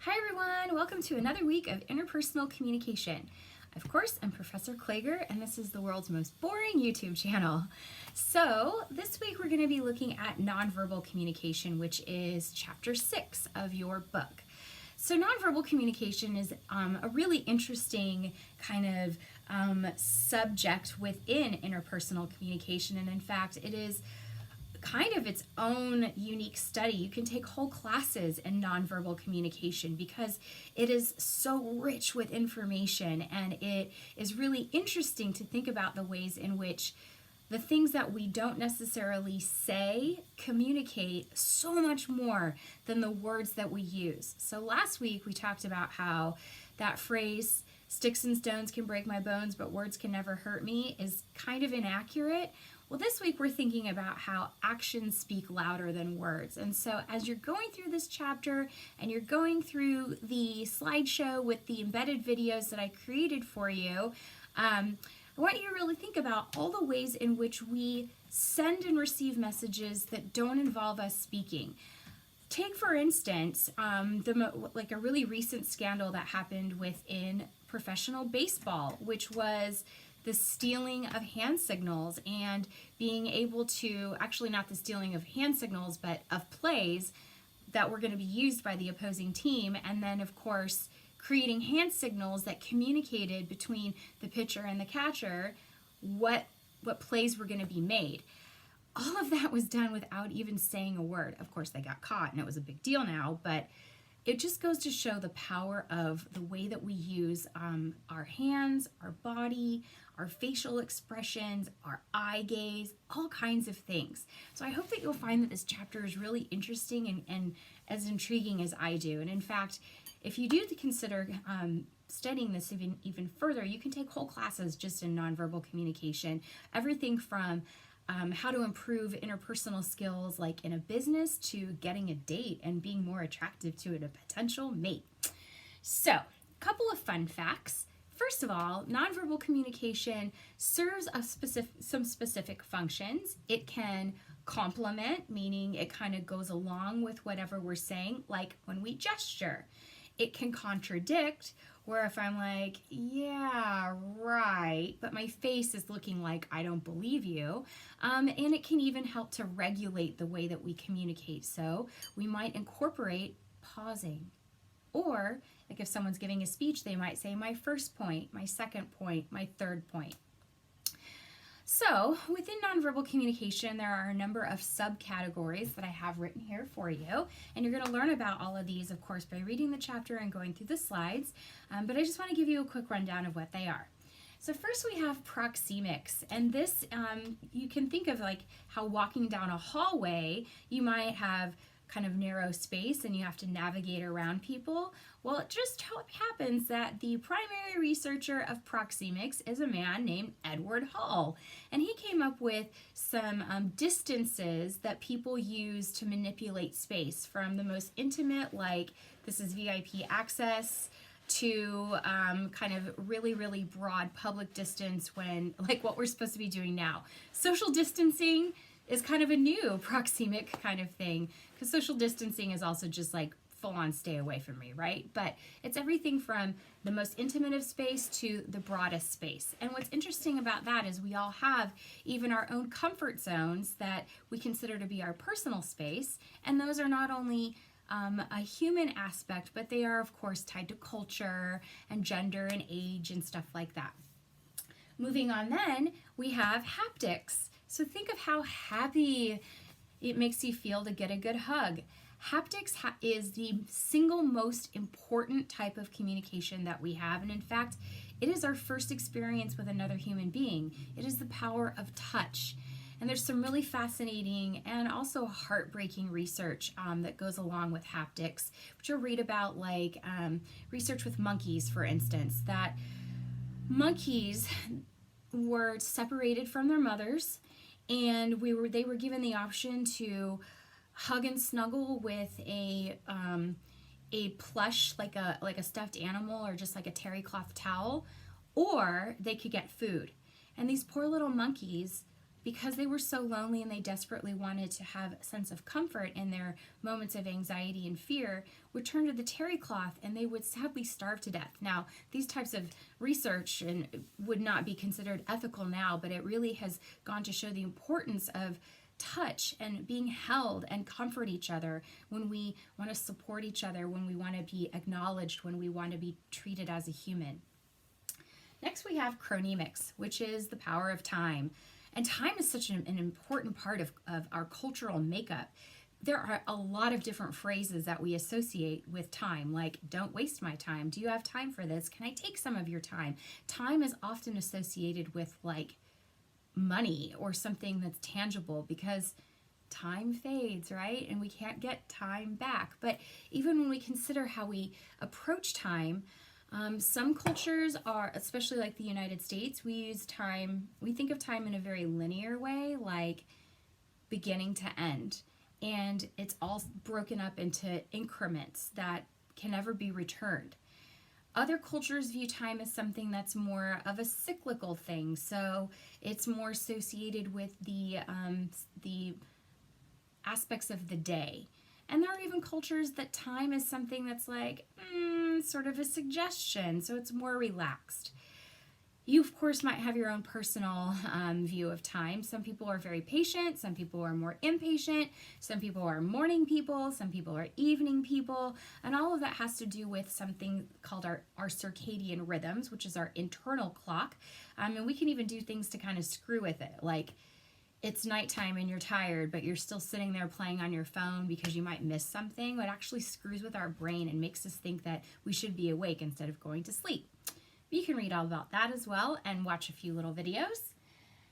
Hi everyone, welcome to another week of interpersonal communication. Of course, I'm Professor Klager and this is the world's most boring YouTube channel. So this week we're going to be looking at nonverbal communication, which is chapter 6 of your book. So nonverbal communication is a really interesting kind of subject within interpersonal communication, and in fact it is kind of its own unique study. You can take whole classes in nonverbal communication because it is so rich with information, and it is really interesting to think about the ways in which the things that we don't necessarily say communicate so much more than the words that we use. So last week we talked about how that phrase, "sticks and stones can break my bones, but words can never hurt me," is kind of inaccurate. Well, this week we're thinking about how actions speak louder than words. And so as you're going through this chapter and you're going through the slideshow with the embedded videos that I created for you, I want you to really think about all the ways in which we send and receive messages that don't involve us speaking. Take, for instance, like a really recent scandal that happened within professional baseball, which was the stealing of hand signals and being able to, actually not the stealing of hand signals, but of plays that were going to be used by the opposing team, and then of course creating hand signals that communicated between the pitcher and the catcher what plays were going to be made. All of that was done without even saying a word. Of course they got caught and it was a big deal now, but it just goes to show the power of the way that we use our hands, our body, our facial expressions, our eye gaze, all kinds of things. So I hope that you'll find that this chapter is really interesting and as intriguing as I do. And in fact, if you do consider studying this even further, you can take whole classes just in nonverbal communication. Everything from how to improve interpersonal skills like in a business to getting a date and being more attractive to a potential mate. So, a couple of fun facts. First of all, nonverbal communication serves some specific functions. It can complement, meaning it kind of goes along with whatever we're saying, like when we gesture. It can contradict, where if I'm like, yeah, right, but my face is looking like I don't believe you. And it can even help to regulate the way that we communicate. So we might incorporate pausing. Or like if someone's giving a speech, they might say my first point, my second point, my third point. So within nonverbal communication, there are a number of subcategories that I have written here for you. And you're going to learn about all of these, of course, by reading the chapter and going through the slides. But I just want to give you a quick rundown of what they are. So first we have proxemics, and this you can think of like how walking down a hallway, you might have kind of narrow space and you have to navigate around people. Well, it just happens that the primary researcher of proxemics is a man named Edward Hall, and he came up with some distances that people use to manipulate space, from the most intimate, like this is VIP access, to kind of really, really broad public distance, when like what we're supposed to be doing now. Social distancing is kind of a new proxemic kind of thing, because social distancing is also just like full on stay away from me, right? But it's everything from the most intimate of space to the broadest space. And what's interesting about that is we all have even our own comfort zones that we consider to be our personal space, and those are not only a human aspect, but they are of course tied to culture and gender and age and stuff like that. Moving on, then we have haptics. So think of how happy it makes you feel to get a good hug. Haptics is the single most important type of communication that we have, and in fact, it is our first experience with another human being. It is the power of touch. And there's some really fascinating and also heartbreaking research that goes along with haptics, which you'll read about, like research with monkeys, for instance, that monkeys were separated from their mothers, and they were given the option to hug and snuggle with a plush, like a stuffed animal, or just like a terry cloth towel, or they could get food. And these poor little monkeys because they were so lonely and they desperately wanted to have a sense of comfort in their moments of anxiety and fear, would turn to the terry cloth and they would sadly starve to death. Now, these types of research would not be considered ethical now, but it really has gone to show the importance of touch and being held and comfort each other when we want to support each other, when we want to be acknowledged, when we want to be treated as a human. Next, we have chronemics, which is the power of time. And time is such an important part of our cultural makeup. There are a lot of different phrases that we associate with time, like, don't waste my time. Do you have time for this? Can I take some of your time? Time is often associated with like money or something that's tangible, because time fades, right? And we can't get time back. But even when we consider how we approach time, some cultures are, especially like the United States, we think of time in a very linear way, like beginning to end. And it's all broken up into increments that can never be returned. Other cultures view time as something that's more of a cyclical thing. So it's more associated with the aspects of the day. And there are even cultures that time is something that's like sort of a suggestion, so it's more relaxed. You, of course, might have your own personal view of time. Some people are very patient, some people are more impatient, some people are morning people, some people are evening people, and all of that has to do with something called our circadian rhythms, which is our internal clock. And we can even do things to kind of screw with it, like it's nighttime and you're tired, but you're still sitting there playing on your phone because you might miss something. It actually screws with our brain and makes us think that we should be awake instead of going to sleep. You can read all about that as well and watch a few little videos.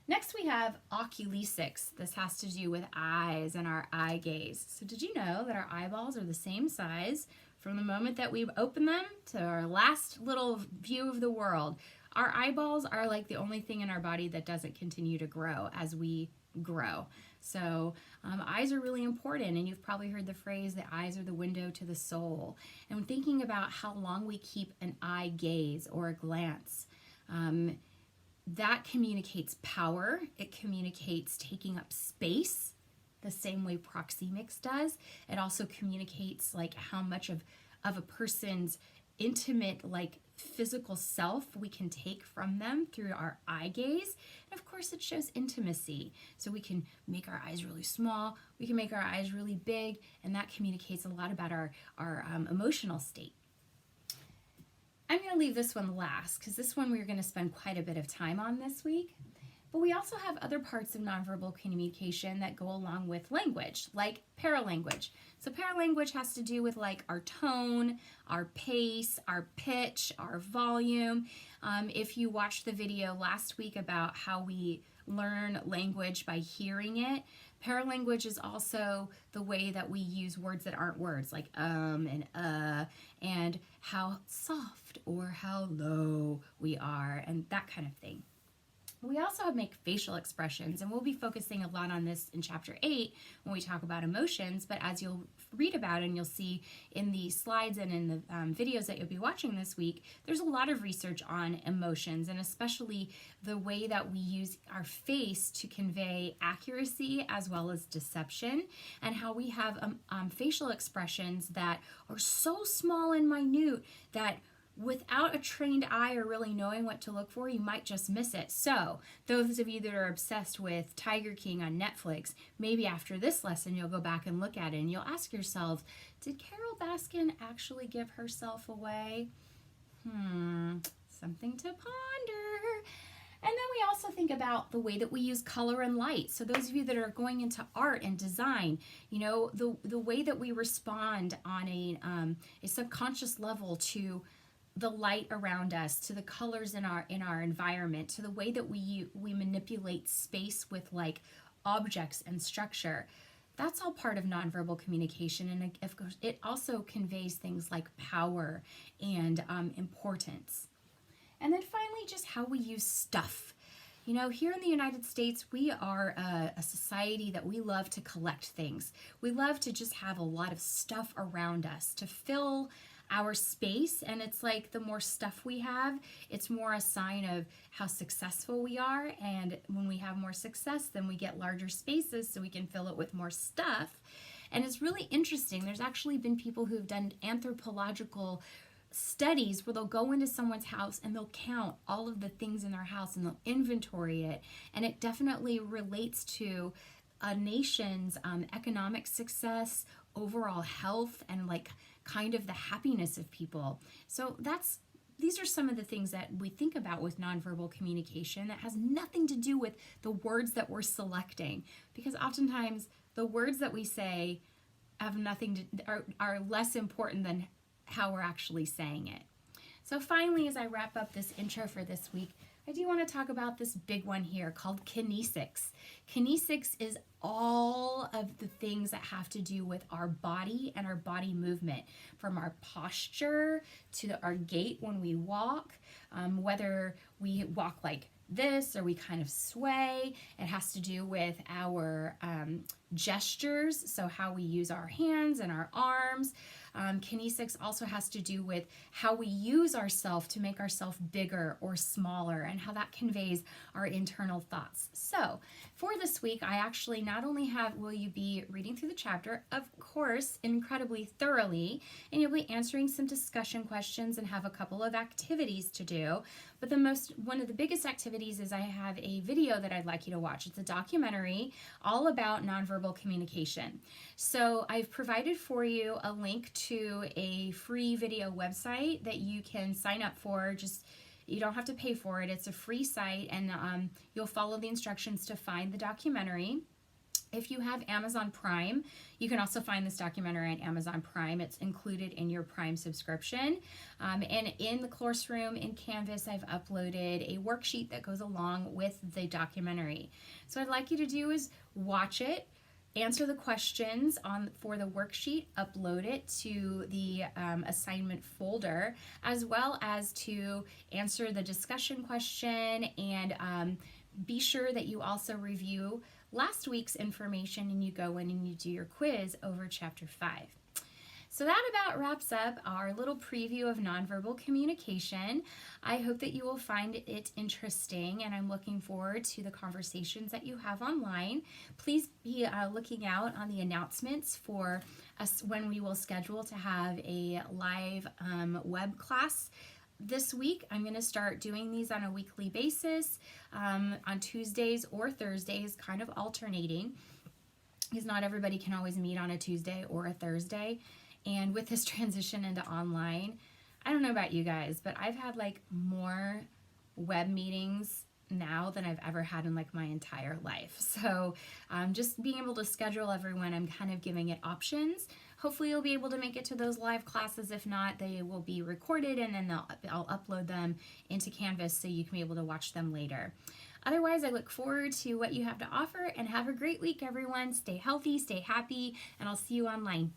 Next we have oculesics. This has to do with eyes and our eye gaze. So did you know that our eyeballs are the same size from the moment that we open them to our last little view of the world? Our eyeballs are like the only thing in our body that doesn't continue to grow as we grow. So eyes are really important, and you've probably heard the phrase that eyes are the window to the soul. And when thinking about how long we keep an eye gaze or a glance, that communicates power. It communicates taking up space the same way proxemics does. It also communicates like how much of a person's intimate, like physical self we can take from them through our eye gaze. And of course it shows intimacy. So we can make our eyes really small, we can make our eyes really big, and that communicates a lot about our emotional state. I'm going to leave this one last because this one we're going to spend quite a bit of time on this week. But we also have other parts of nonverbal communication that go along with language, like paralanguage. So paralanguage has to do with like our tone, our pace, our pitch, our volume. If you watched the video last week about how we learn language by hearing it, paralanguage is also the way that we use words that aren't words, like and how soft or how low we are, and that kind of thing. We also make facial expressions, and we'll be focusing a lot on this in Chapter 8 when we talk about emotions, but as you'll read about and you'll see in the slides and in the videos that you'll be watching this week, there's a lot of research on emotions, and especially the way that we use our face to convey accuracy as well as deception, and how we have facial expressions that are so small and minute that without a trained eye or really knowing what to look for, you might just miss it. So those of you that are obsessed with Tiger King on Netflix, maybe after this lesson you'll go back and look at it and you'll ask yourselves, did Carol Baskin actually give herself away? Something to ponder. And then we also think about the way that we use color and light. So those of you that are going into art and design, you know, the way that we respond on a subconscious level to the light around us, to the colors in our environment, to the way that we manipulate space with like objects and structure. That's all part of nonverbal communication, and of course it also conveys things like power and importance. And then finally, just how we use stuff. You know, here in the United States, we are a society that we love to collect things. We love to just have a lot of stuff around us to fill our space, and it's like the more stuff we have, it's more a sign of how successful we are, and when we have more success, then we get larger spaces so we can fill it with more stuff. And it's really interesting. There's actually been people who've done anthropological studies where they'll go into someone's house and they'll count all of the things in their house and they'll inventory it, and it definitely relates to a nation's economic success, overall health, and like kind of the happiness of people. So these are some of the things that we think about with nonverbal communication that has nothing to do with the words that we're selecting, because oftentimes the words that we say have nothing to are less important than how we're actually saying it. So finally, as I wrap up this intro for this week, I do want to talk about this big one here called kinesics. Kinesics is all of the things that have to do with our body and our body movement, from our posture to our gait when we walk, whether we walk like this or we kind of sway. It has to do with our gestures, so how we use our hands and our arms. Kinesics also has to do with how we use ourselves to make ourselves bigger or smaller, and how that conveys our internal thoughts. So for this week, I actually not only will you be reading through the chapter, of course, incredibly thoroughly, and you'll be answering some discussion questions and have a couple of activities to do. But one of the biggest activities is I have a video that I'd like you to watch. It's a documentary all about nonverbal communication. So I've provided for you a link to a free video website that you can sign up for. You don't have to pay for it. It's a free site, and you'll follow the instructions to find the documentary. If you have Amazon Prime, you can also find this documentary on Amazon Prime. It's included in your Prime subscription. And in the classroom in Canvas, I've uploaded a worksheet that goes along with the documentary. So what I'd like you to do is watch it, answer the questions for the worksheet, upload it to the assignment folder, as well as to answer the discussion question, and be sure that you also review last week's information and you go in and you do your quiz over chapter 5. So that about wraps up our little preview of nonverbal communication. I hope that you will find it interesting, and I'm looking forward to the conversations that you have online. Please be looking out on the announcements for us when we will schedule to have a live web class. This week, I'm going to start doing these on a weekly basis, on Tuesdays or Thursdays, kind of alternating, because not everybody can always meet on a Tuesday or a Thursday. And with this transition into online, I don't know about you guys, but I've had like more web meetings now than I've ever had in like my entire life. So just being able to schedule everyone, I'm kind of giving it options. Hopefully you'll be able to make it to those live classes. If not, they will be recorded, and then I'll upload them into Canvas so you can be able to watch them later. Otherwise, I look forward to what you have to offer, and have a great week, everyone. Stay healthy, stay happy, and I'll see you online.